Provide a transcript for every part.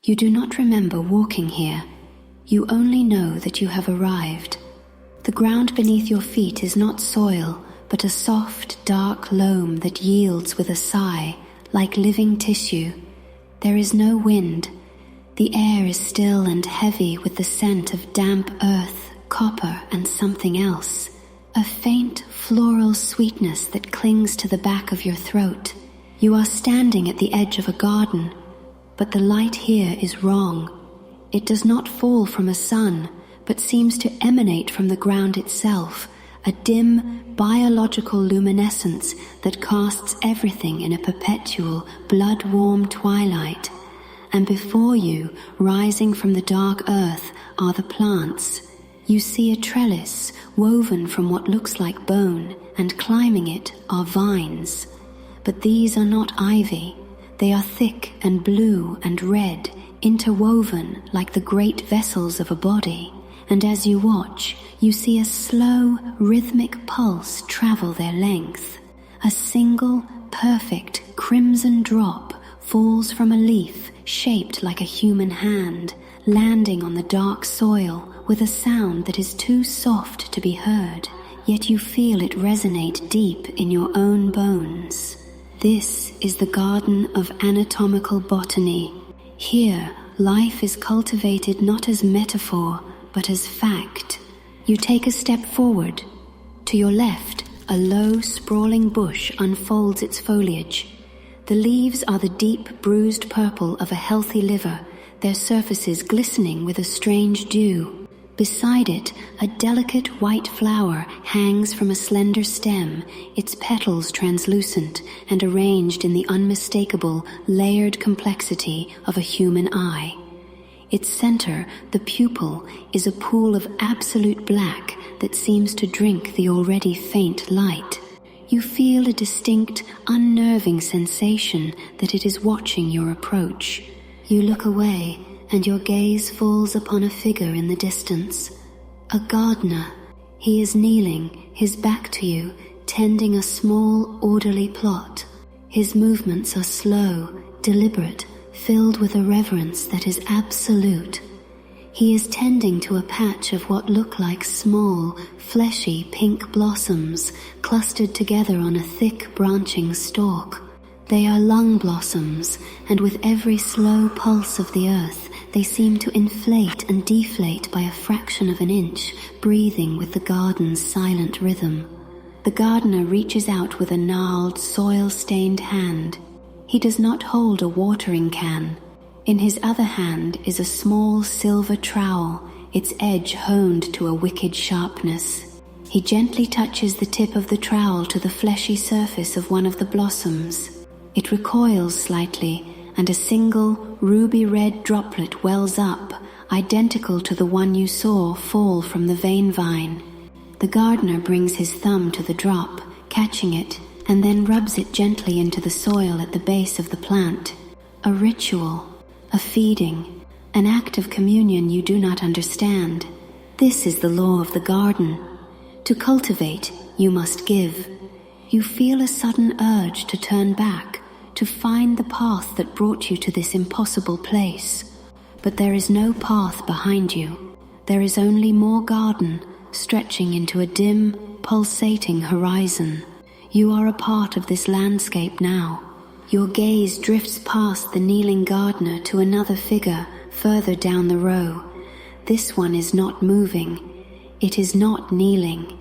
You do not remember walking here. You only know that you have arrived. The ground beneath your feet is not soil, but a soft, dark loam that yields with a sigh, like living tissue. There is no wind. The air is still and heavy with the scent of damp earth, copper, and something else. A faint, floral sweetness that clings to the back of your throat. You are standing at the edge of a garden, but the light here is wrong. It does not fall from a sun, but seems to emanate from the ground itself, a dim, biological luminescence that casts everything in a perpetual, blood-warm twilight. And before you, rising from the dark earth, are the plants. You see a trellis woven from what looks like bone, and climbing it are vines. But these are not ivy. They are thick and blue and red, interwoven like the great vessels of a body. And as you watch, you see a slow, rhythmic pulse travel their length. A single, perfect, crimson drop falls from a leaf shaped like a human hand, landing on the dark soil with a sound that is too soft to be heard, yet you feel it resonate deep in your own bones. This is the Garden of Anatomical Botany. Here, life is cultivated not as metaphor, but as fact. You take a step forward. To your left, a low, sprawling bush unfolds its foliage. The leaves are the deep, bruised purple of a healthy liver, their surfaces glistening with a strange dew. Beside it, a delicate white flower hangs from a slender stem, its petals translucent and arranged in the unmistakable, layered complexity of a human eye. Its center, the pupil, is a pool of absolute black that seems to drink the already faint light. You feel a distinct, unnerving sensation that it is watching your approach. You look away, and your gaze falls upon a figure in the distance. A gardener. He is kneeling, his back to you, tending a small, orderly plot. His movements are slow, deliberate, filled with a reverence that is absolute. He is tending to a patch of what look like small, fleshy pink blossoms clustered together on a thick branching stalk. They are lung blossoms, and with every slow pulse of the earth, they seem to inflate and deflate by a fraction of an inch, breathing with the garden's silent rhythm. The gardener reaches out with a gnarled, soil-stained hand. He does not hold a watering can. In his other hand is a small silver trowel, its edge honed to a wicked sharpness. He gently touches the tip of the trowel to the fleshy surface of one of the blossoms. It recoils slightly, and a single ruby-red droplet wells up, identical to the one you saw fall from the vein vine. The gardener brings his thumb to the drop, catching it, and then rubs it gently into the soil at the base of the plant. A ritual, a feeding, an act of communion you do not understand. This is the law of the garden. To cultivate, you must give. You feel a sudden urge to turn back, to find the path that brought you to this impossible place. But there is no path behind you. There is only more garden, stretching into a dim, pulsating horizon. You are a part of this landscape now. Your gaze drifts past the kneeling gardener to another figure further down the row. This one is not moving. It is not kneeling.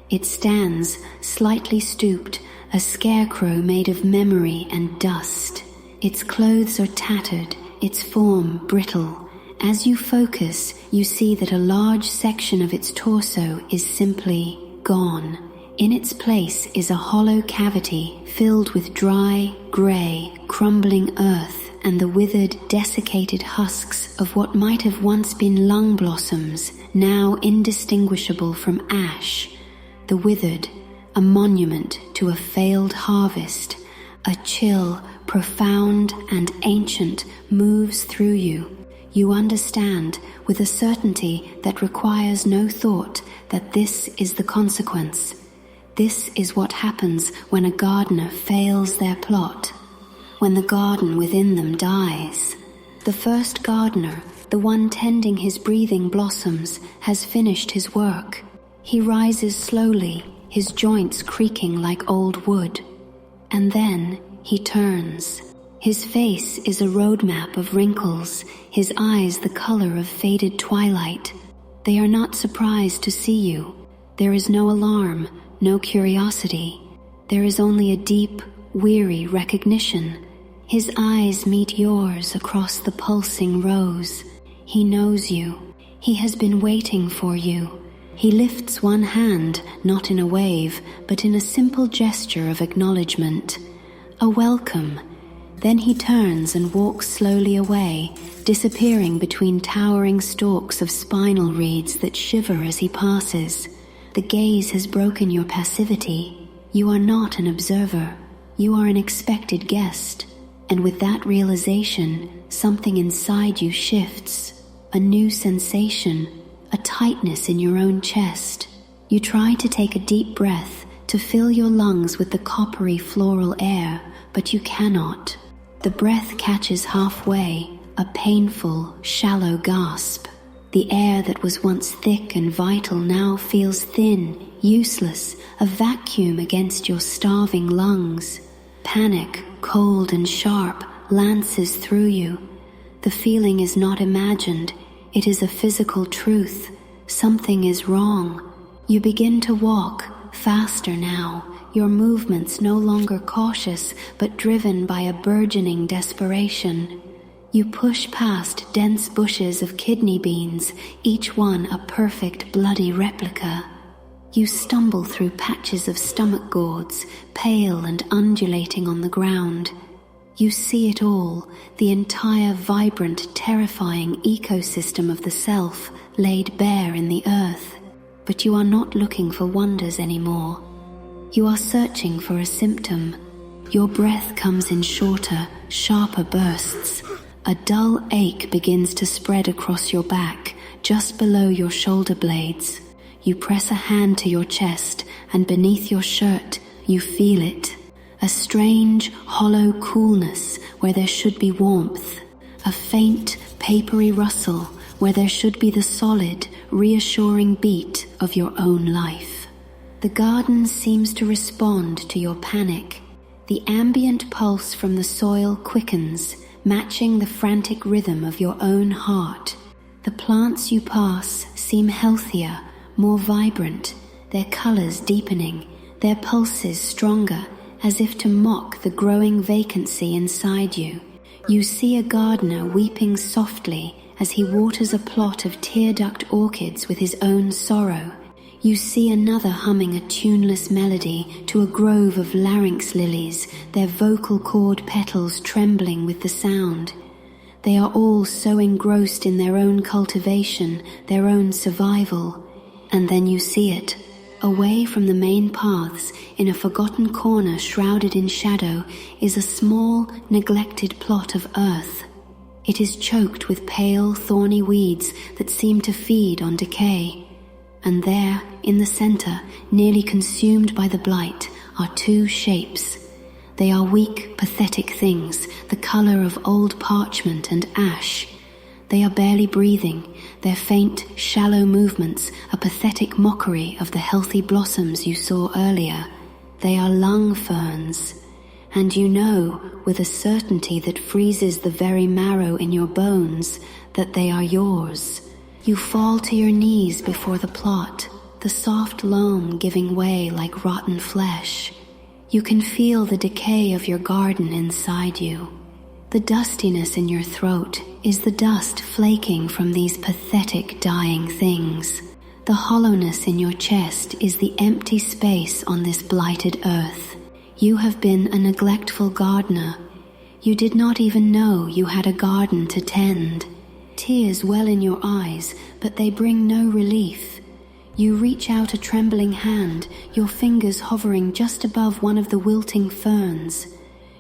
It stands, slightly stooped, a scarecrow made of memory and dust. Its clothes are tattered, its form brittle. As you focus, you see that a large section of its torso is simply gone. In its place is a hollow cavity filled with dry, grey, crumbling earth and the withered, desiccated husks of what might have once been lung blossoms, now indistinguishable from ash. The withered, a monument to a failed harvest. A chill, profound and ancient, moves through you. You understand, with a certainty that requires no thought, that this is the consequence. This is what happens when a gardener fails their plot, when the garden within them dies. The first gardener, the one tending his breathing blossoms, has finished his work. He rises slowly, his joints creaking like old wood. And then he turns. His face is a roadmap of wrinkles, his eyes the color of faded twilight. They are not surprised to see you. There is no alarm, no curiosity. There is only a deep, weary recognition. His eyes meet yours across the pulsing rows. He knows you. He has been waiting for you. He lifts one hand, not in a wave, but in a simple gesture of acknowledgement. A welcome. Then he turns and walks slowly away, disappearing between towering stalks of spinal reeds that shiver as he passes. The gaze has broken your passivity. You are not an observer. You are an expected guest. And with that realization, something inside you shifts. A new sensation, a tightness in your own chest. You try to take a deep breath, to fill your lungs with the coppery floral air, but you cannot. The breath catches halfway, a painful, shallow gasp. The air that was once thick and vital now feels thin, useless, a vacuum against your starving lungs. Panic, cold and sharp, lances through you. The feeling is not imagined, it is a physical truth. Something is wrong. You begin to walk, faster now, your movements no longer cautious but driven by a burgeoning desperation. You push past dense bushes of kidney beans, each one a perfect bloody replica. You stumble through patches of stomach gourds, pale and undulating on the ground. You see it all, the entire vibrant, terrifying ecosystem of the self laid bare in the earth. But you are not looking for wonders anymore. You are searching for a symptom. Your breath comes in shorter, sharper bursts. A dull ache begins to spread across your back, just below your shoulder blades. You press a hand to your chest, and beneath your shirt, you feel it. A strange, hollow coolness where there should be warmth. A faint, papery rustle where there should be the solid, reassuring beat of your own life. The garden seems to respond to your panic. The ambient pulse from the soil quickens, matching the frantic rhythm of your own heart. The plants you pass seem healthier, more vibrant, their colors deepening, their pulses stronger, as if to mock the growing vacancy inside you. You see a gardener weeping softly as he waters a plot of tear-duct orchids with his own sorrow. You see another humming a tuneless melody to a grove of larynx lilies, their vocal cord petals trembling with the sound. They are all so engrossed in their own cultivation, their own survival. And then you see it. Away from the main paths, in a forgotten corner shrouded in shadow, is a small, neglected plot of earth. It is choked with pale, thorny weeds that seem to feed on decay. And there, in the center, nearly consumed by the blight, are two shapes. They are weak, pathetic things, the color of old parchment and ash. They are barely breathing, their faint, shallow movements a pathetic mockery of the healthy blossoms you saw earlier. They are lung-ferns, and you know, with a certainty that freezes the very marrow in your bones, that they are yours. You fall to your knees before the plot, the soft loam giving way like rotten flesh. You can feel the decay of your garden inside you. The dustiness in your throat is the dust flaking from these pathetic dying things. The hollowness in your chest is the empty space on this blighted earth. You have been a neglectful gardener. You did not even know you had a garden to tend. Tears well in your eyes, but they bring no relief. You reach out a trembling hand, your fingers hovering just above one of the wilting ferns.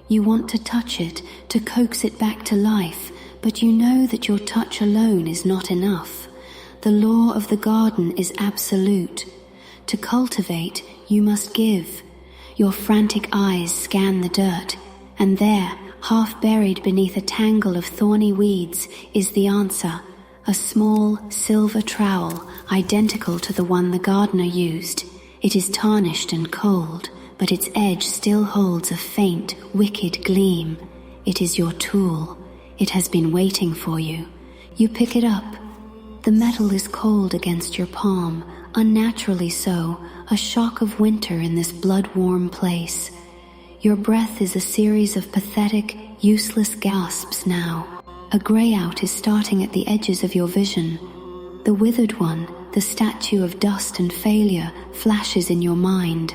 You want to touch it, to coax it back to life, but you know that your touch alone is not enough. The law of the garden is absolute. To cultivate, you must give. Your frantic eyes scan the dirt, and there, half buried beneath a tangle of thorny weeds, is the answer. A small silver trowel, identical to the one the gardener used. It is tarnished and cold, but its edge still holds a faint, wicked gleam. It is your tool. It has been waiting for you. You pick it up. The metal is cold against your palm, unnaturally so, a shock of winter in this blood-warm place. Your breath is a series of pathetic, useless gasps now. A grey-out is starting at the edges of your vision. The withered one, the statue of dust and failure, flashes in your mind.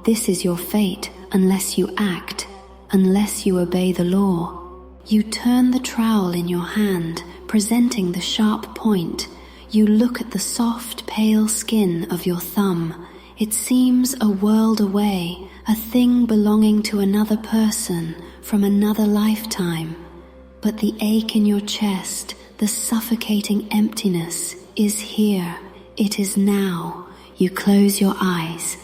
This is your fate unless you act, unless you obey the law. You turn the trowel in your hand, presenting the sharp point. You look at the soft, pale skin of your thumb. It seems a world away, a thing belonging to another person, from another lifetime. But the ache in your chest, the suffocating emptiness, is here. It is now. You close your eyes,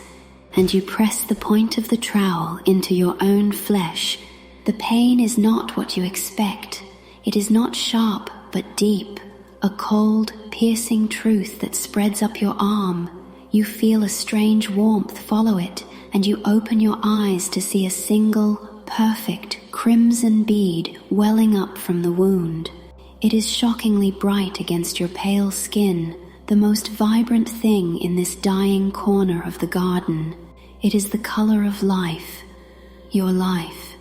and you press the point of the trowel into your own flesh. The pain is not what you expect. It is not sharp, but deep. A cold, piercing truth that spreads up your arm. You feel a strange warmth follow it, and you open your eyes to see a single, perfect, crimson bead welling up from the wound. It is shockingly bright against your pale skin, the most vibrant thing in this dying corner of the garden. It is the color of life, your life.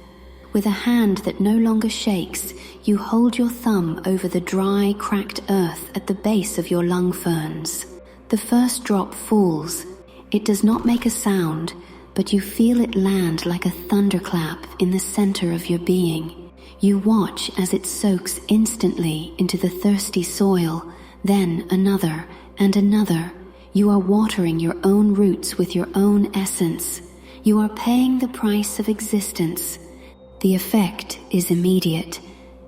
With a hand that no longer shakes, you hold your thumb over the dry, cracked earth at the base of your lung-ferns. The first drop falls. It does not make a sound, but you feel it land like a thunderclap in the center of your being. You watch as it soaks instantly into the thirsty soil, then another and another. You are watering your own roots with your own essence. You are paying the price of existence. The effect is immediate.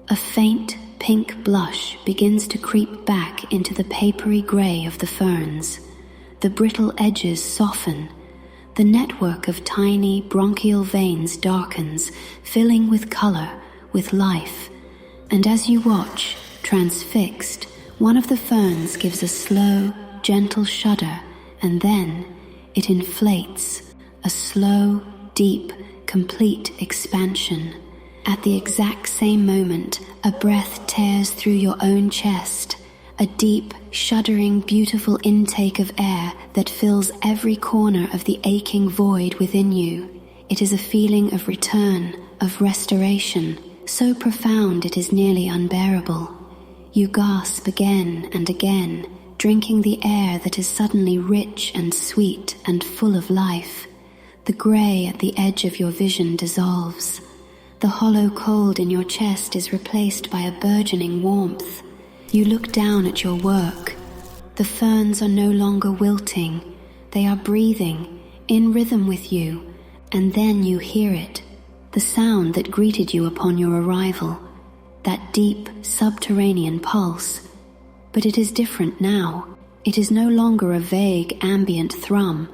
A faint pink blush begins to creep back into the papery gray of the ferns. The brittle edges soften. The network of tiny bronchial veins darkens, filling with color, with life. And as you watch, transfixed, one of the ferns gives a slow, gentle shudder, and then it inflates, a slow, deep, complete expansion. At the exact same moment, a breath tears through your own chest, a deep, shuddering, beautiful intake of air that fills every corner of the aching void within you. It is a feeling of return, of restoration, so profound it is nearly unbearable. You gasp again and again, drinking the air that is suddenly rich and sweet and full of life. The grey at the edge of your vision dissolves. The hollow cold in your chest is replaced by a burgeoning warmth. You look down at your work. The ferns are no longer wilting. They are breathing, in rhythm with you, and then you hear it, the sound that greeted you upon your arrival, that deep, subterranean pulse. But it is different now. It is no longer a vague, ambient thrum.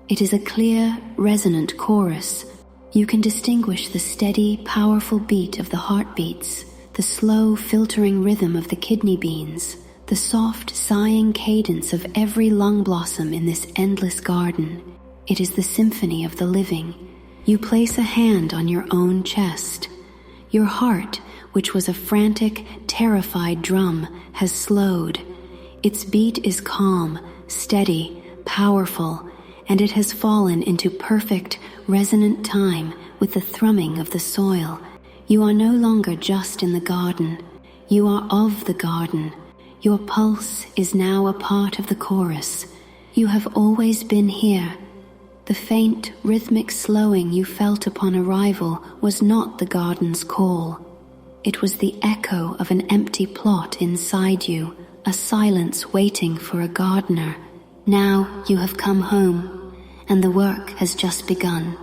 It is a clear, resonant chorus. You can distinguish the steady, powerful beat of the heartbeats, the slow, filtering rhythm of the kidney beans, the soft, sighing cadence of every lung blossom in this endless garden. It is the symphony of the living. You place a hand on your own chest. Your heart, which was a frantic, terrified drum, has slowed. Its beat is calm, steady, powerful, and it has fallen into perfect, resonant time with the thrumming of the soil. You are no longer just in the garden. You are of the garden. Your pulse is now a part of the chorus. You have always been here. The faint, rhythmic slowing you felt upon arrival was not the garden's call. It was the echo of an empty plot inside you, a silence waiting for a gardener. Now you have come home, and the work has just begun.